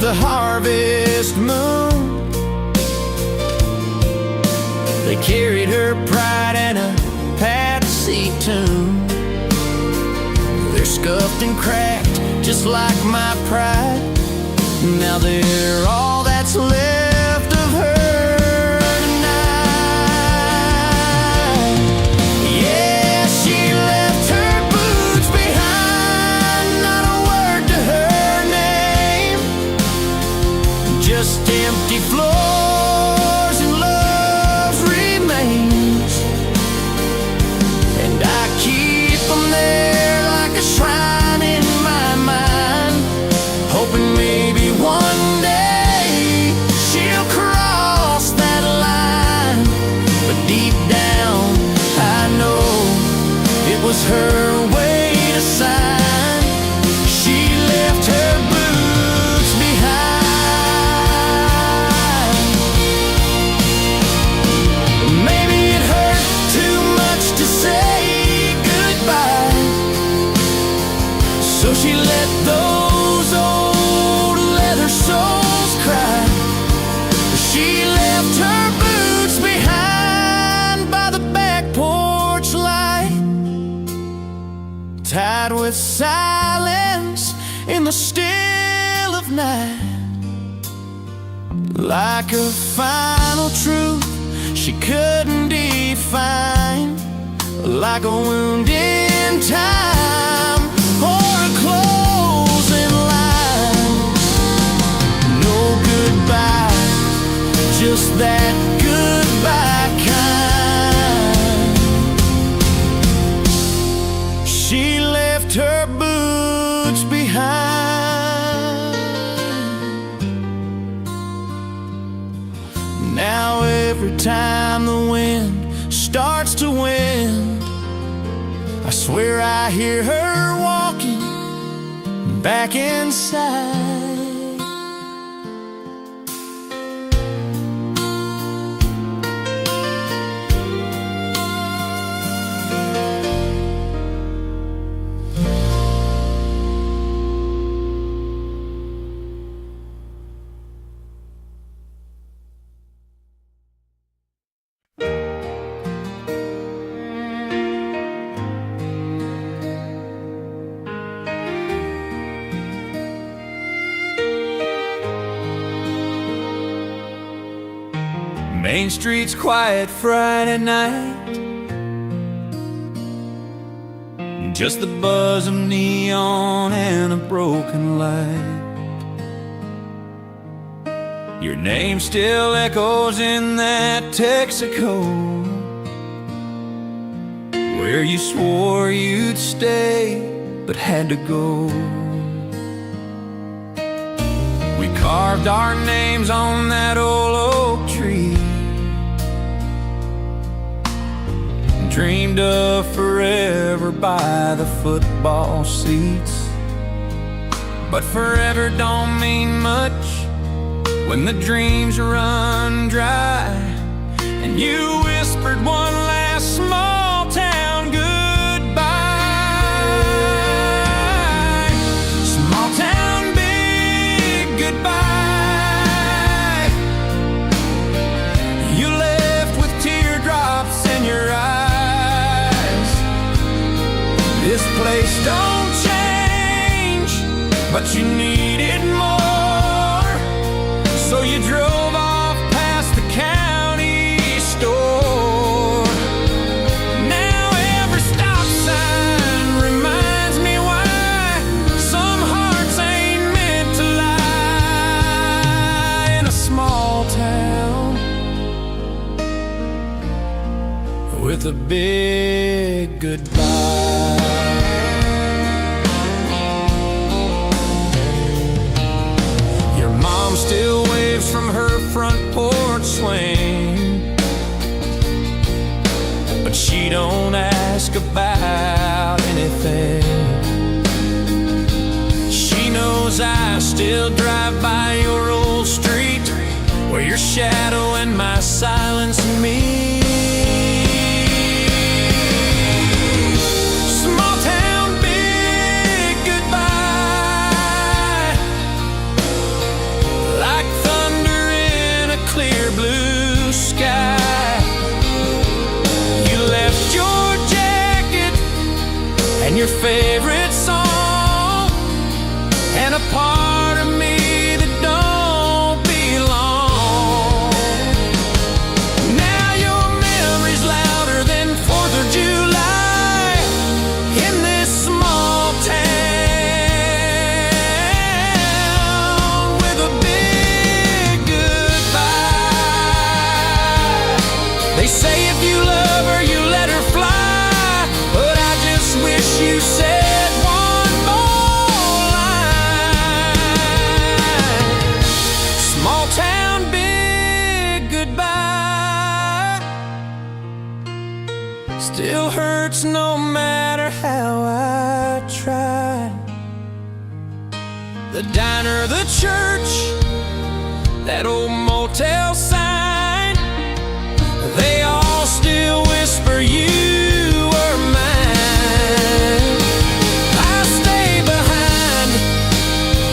a harvest moon. They carried her pride in a Patsy tune. They're scuffed and cracked just like my pride. Now they're all that's left of her tonight. Yeah, she left her boots behind, not a word to her name, just empty floors and love's remains. And I keep them there like a shrine in my mind, hoping maybe one day she'll cross that line. But deep down I know it was her way to sign. She left her boots behind. Maybe it hurt too much to say goodbye, so she let those old leather soles cry. She left her boots behind by the back porch light, tied with silence in the still of night. Like a final truth she couldn't define, like a wound in time or a closing line. No goodbye, just that goodbye kind. She left her boots behind. Now every time the wind starts to wind, I swear I hear her walking back inside. Main Street's quiet Friday night, just the buzz of neon and a broken light. Your name still echoes in that Texaco, where you swore you'd stay but had to go. We carved our names on that old oak tree, dreamed of forever by the football seats. But forever don't mean much when the dreams run dry, and you whispered one last small town goodbye. Small town big goodbye. You left with teardrops in your eyes. This place don't change, but you needed more, so you drove off past the county store. Now every stop sign reminds me why some hearts ain't meant to lie in a small town with a big goodbye. Mom still waves from her front porch swing, but she don't ask about anything. She knows I still drive by your old street, where your shadow and my silence meet. your favorite song, and a part of me that don't belong. Now your memory's louder than 4th of July in this small town, with a big goodbye. They say if you love her, you let her fly, but I just wish you said one more line. Small town, big goodbye, still hurts no matter how I try. The diner, the church, that old motel sign, they all still whisper you were mine. I stay behind,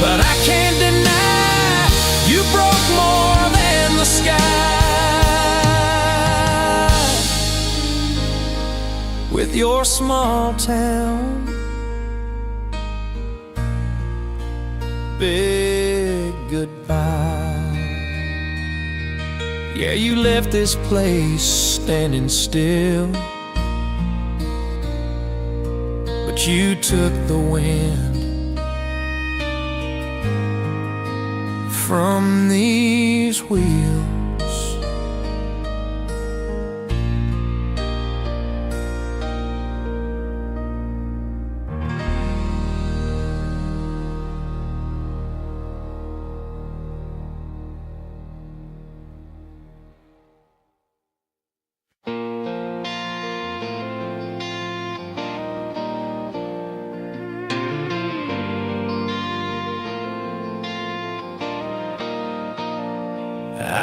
but I can't deny you broke more than the sky with your small town big goodbye. Yeah, you left this place standing still, but you took the wind from these wheels.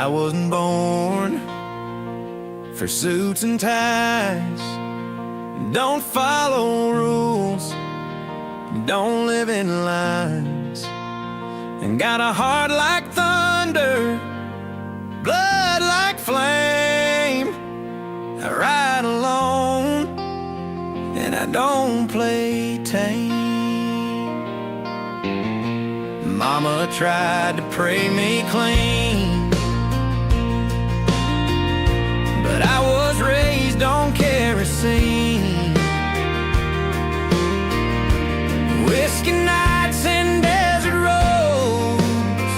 I wasn't born for suits and ties. Don't follow rules, don't live in lines, and got a heart like thunder, blood like flame. I ride alone and I don't play tame. Mama tried to pray me clean, but I was raised on kerosene. Whiskey nights and desert roads,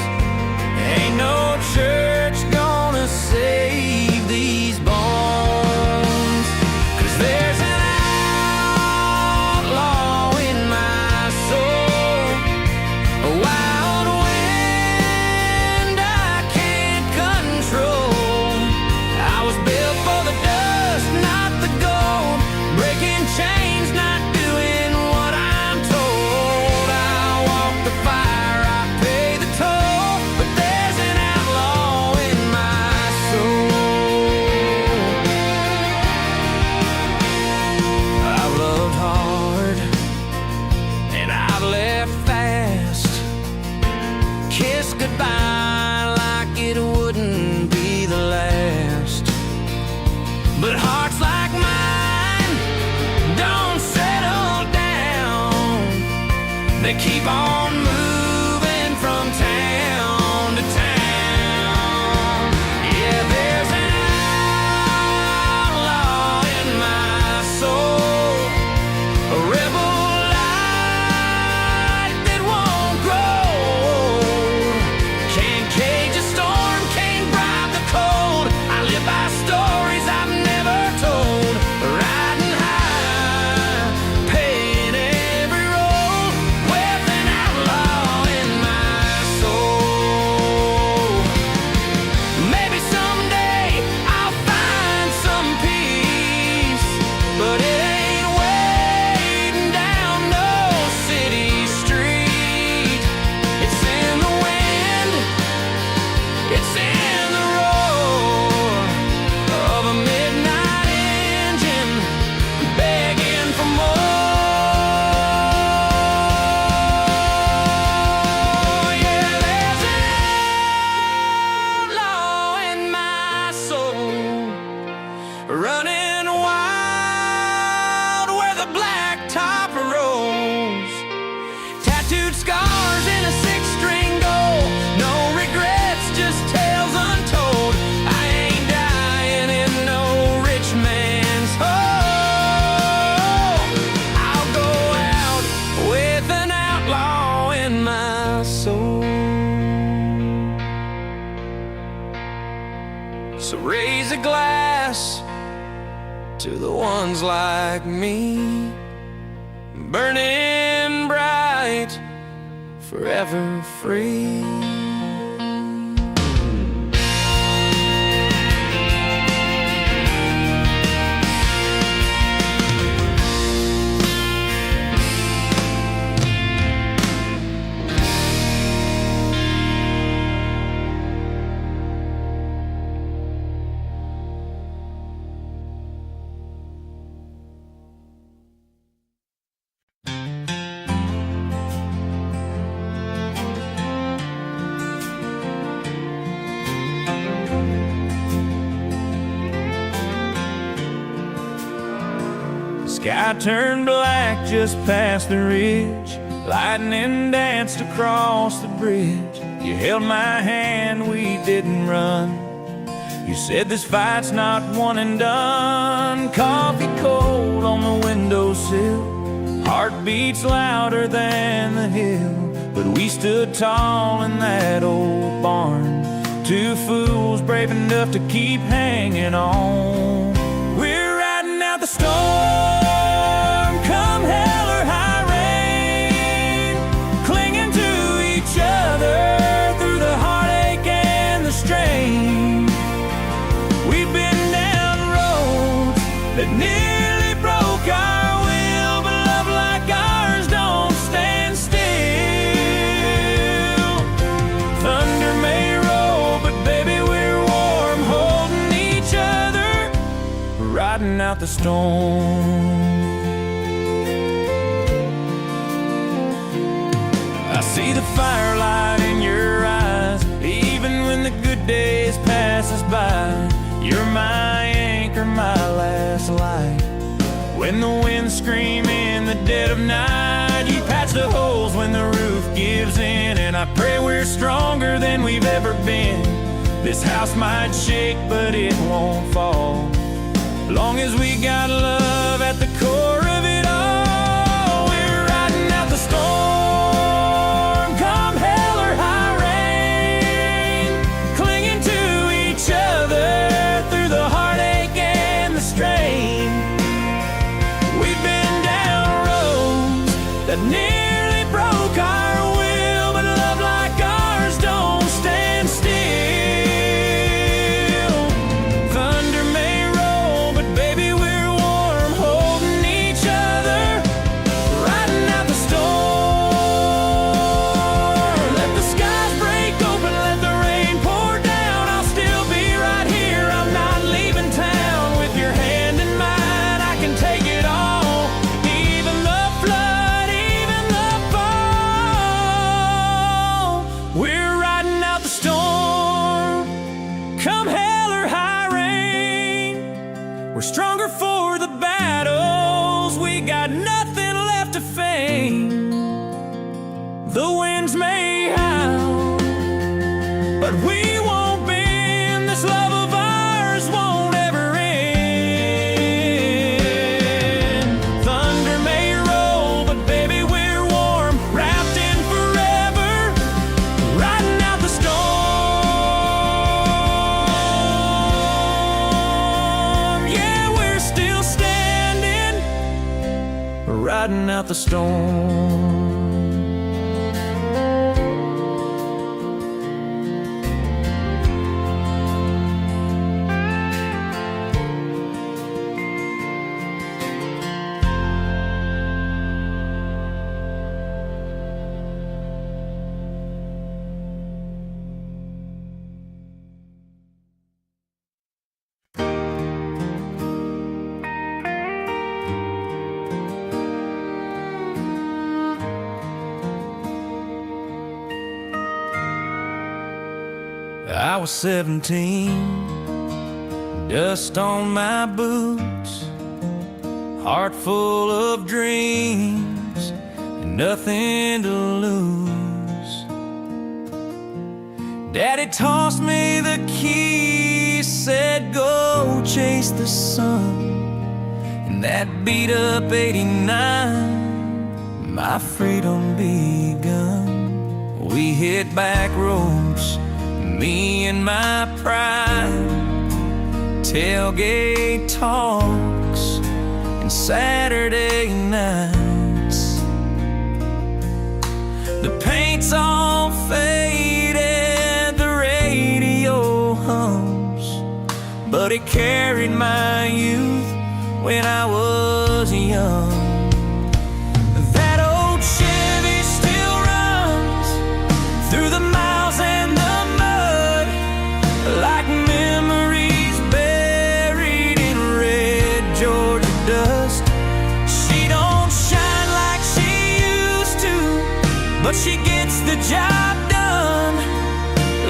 ain't no church gonna save these bones. 'Cause there's an outlaw in my soul, a wild wind I can't control. I was built for the dust, not the gold, breaking chains, not doing what I'm told. I walk the fire, I pay the toll, but there's an outlaw in my soul. I've loved hard and I've left fast, kissed goodbye like it wouldn't be the last. But hearts like mine don't settle down, they keep on moving from town to town. Yeah, there's an outlaw in my soul, a rebel light that won't grow. Can't cage a storm, can't bribe the cold. I live by stories I've never told, riding high, paying every roll with an outlaw of glass to the ones like me, burning bright, forever free. Sky turned black just past the ridge. Lightning danced across the bridge. You held my hand, we didn't run. You said this fight's not one and done. Coffee cold on the windowsill, heartbeats louder than the hill. But we stood tall in that old barn, two fools brave enough to keep hanging on. We're riding out the storm, come hell or high rain, clinging to each other through the heartache and the strain. We've been down roads that nearly broke our will, but love like ours don't stand still. Thunder may roll, but baby we're warm, holding each other, riding out the storm. I see the firelight in your eyes, even when the good days pass us by. You're my anchor, my last light. When the winds scream in the dead of night, you patch the holes when the roof gives in. And I pray we're stronger than we've ever been. This house might shake, but it won't fall, long as we got love at the core of it all. We're riding out the storm, come hell or high rain, clinging to each other through the heartache and the strain. We've been down roads that nearly broke our will, but love like ours don't stand still. Thunder may roll, but baby we're warm, holding each other, riding out the storm. Let the skies break open, let the rain pour down, I'll still be right here, I'm not leaving town. With your hand in mine, I can take it all, even the flood, even the fall. We're riding out the storm, come hell or high rain. We're stronger for the battles, we got nothing left to feign. The winds may howl, but we won't bend. This love of ours won't ever end. Thunder may roll, but baby we're warm, wrapped in forever, riding out the storm. Yeah, we're still standing, riding out the storm. I was 17, dust on my boots, heart full of dreams, and nothing to lose. Daddy tossed me the keys, said go chase the sun. And that beat up 89, my freedom begun. We hit back roads, me and my pride, tailgate talks and Saturday nights. The paint's all faded, the radio hums, but it carried my youth when I was young. That old Chevy still runs through the miles and the mud, like memories buried in red Georgia dust. She don't shine like she used to, but she gets the job done,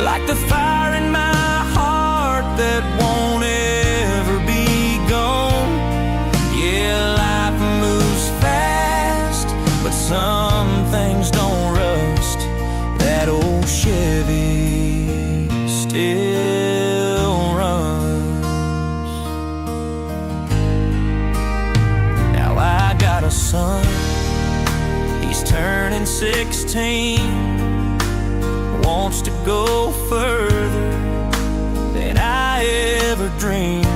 like the fire in my heart that won't ever be gone. Yeah, life moves fast, but some things don't rust. That old Chevy still runs. Now I got a son, he's turning 16, wants to go further than I ever dreamed.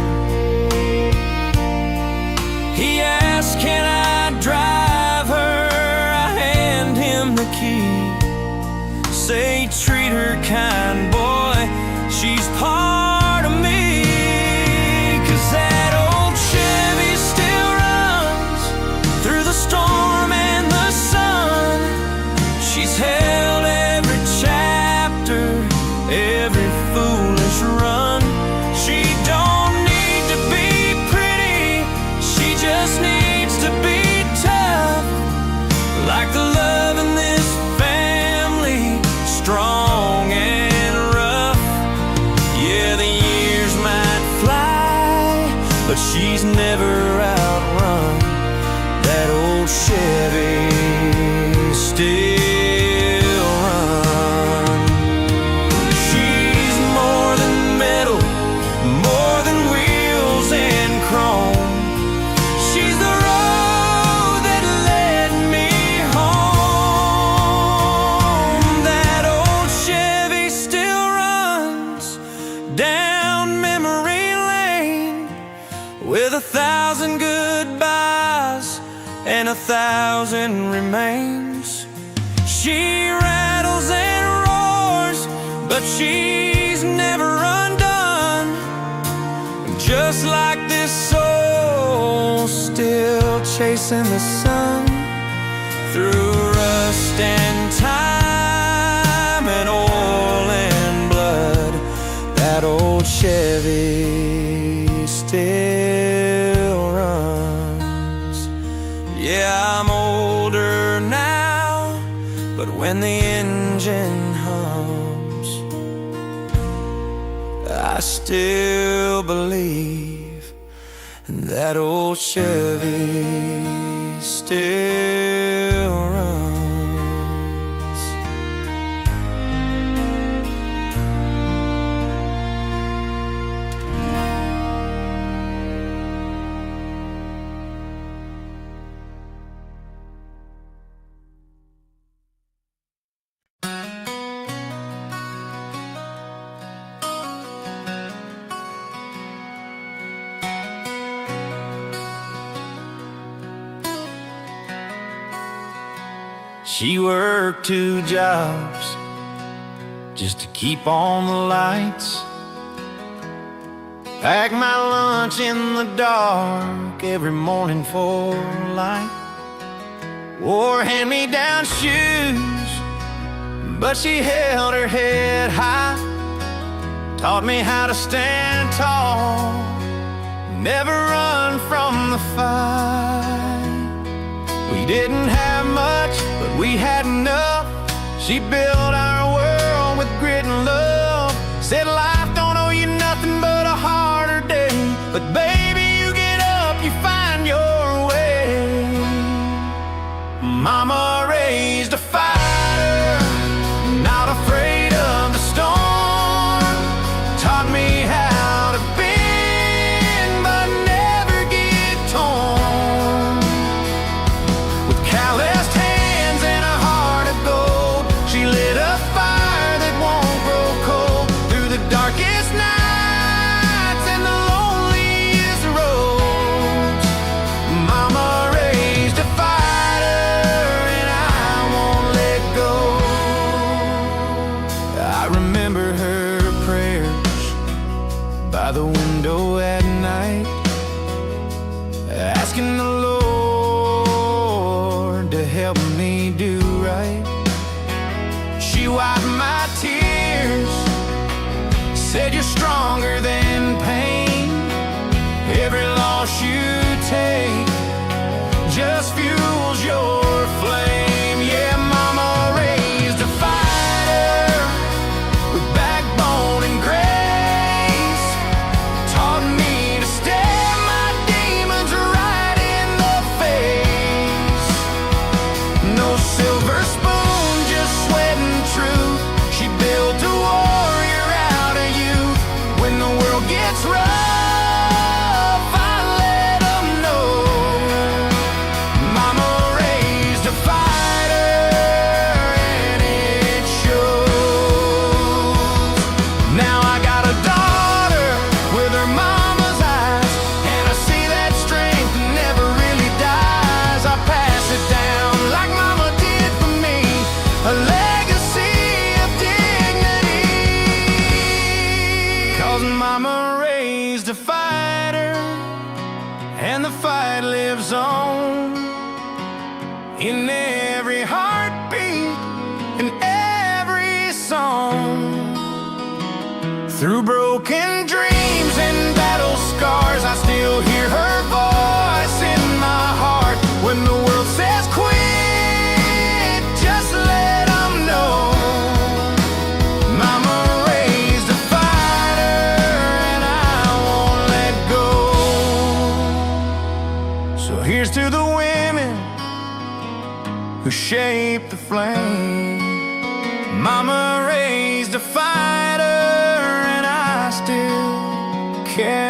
He asks, can I drive her? I hand him the key. Say, treat her kind, boy, she's part of me. 'Cause that old Chevy still runs through the storm and the sun. She's held every chapter, every foolish run. She don't need to be pretty, she just needs to be tough, like the love in this family, strong and rough. Yeah, the years might fly, but she's never outrun. That old Chevy still runs. She's more than metal, more than wheels and chrome. She's the road that led me home. That old Chevy still runs down memory lane, with 1,000 goodbyes and 1,000 remains. She rattles and roars, but she's never undone. Just like this soul, still chasing the sun, through rust and time and oil and blood. That old Chevy still runs. Yeah, I'm older now, but when the engine hums, I still believe that old Chevy still runs. She worked 2 jobs just to keep on the lights. Pack my lunch in the dark every morning for light. Wore hand-me-down shoes, but she held her head high. Taught me how to stand tall, never run from the fight. We didn't have much, but we had enough. She built our world with grit and love. Said life don't owe you nothing but a harder day, but baby, you get up, you find your way. Mama raised a fighter, not afraid of the storm. Taught me how to bend but never get torn. With calloused hands and a heart of gold, she lit a fire that won't grow cold. Through the darkest nights and the lonely me do right. She wiped my tears, said you're stronger than pain. Every loss you take just fuels your flame. Yeah, mama raised a fighter with backbone and grace. Taught me to stare my demons right in the face. No silver spoon, just sweat and truth. She built a warrior out of you. When the world gets rough, I let 'em know. Mama raised a fighter, and it shows. Now I got a daughter with her mama's eyes, and I see that strength never really dies. I pass it down like mama did for me, a legacy of dignity. 'Cause mama raised a fighter, and the fight lives on in every heartbeat, in every song. Through broken dreams and battle scars, I still hear her voice in my heart. When the world says quit, just let 'em know. Mama raised a fighter, and I won't let go. So here's to the women who shaped the flame. Mama raised a fighter, and I still care.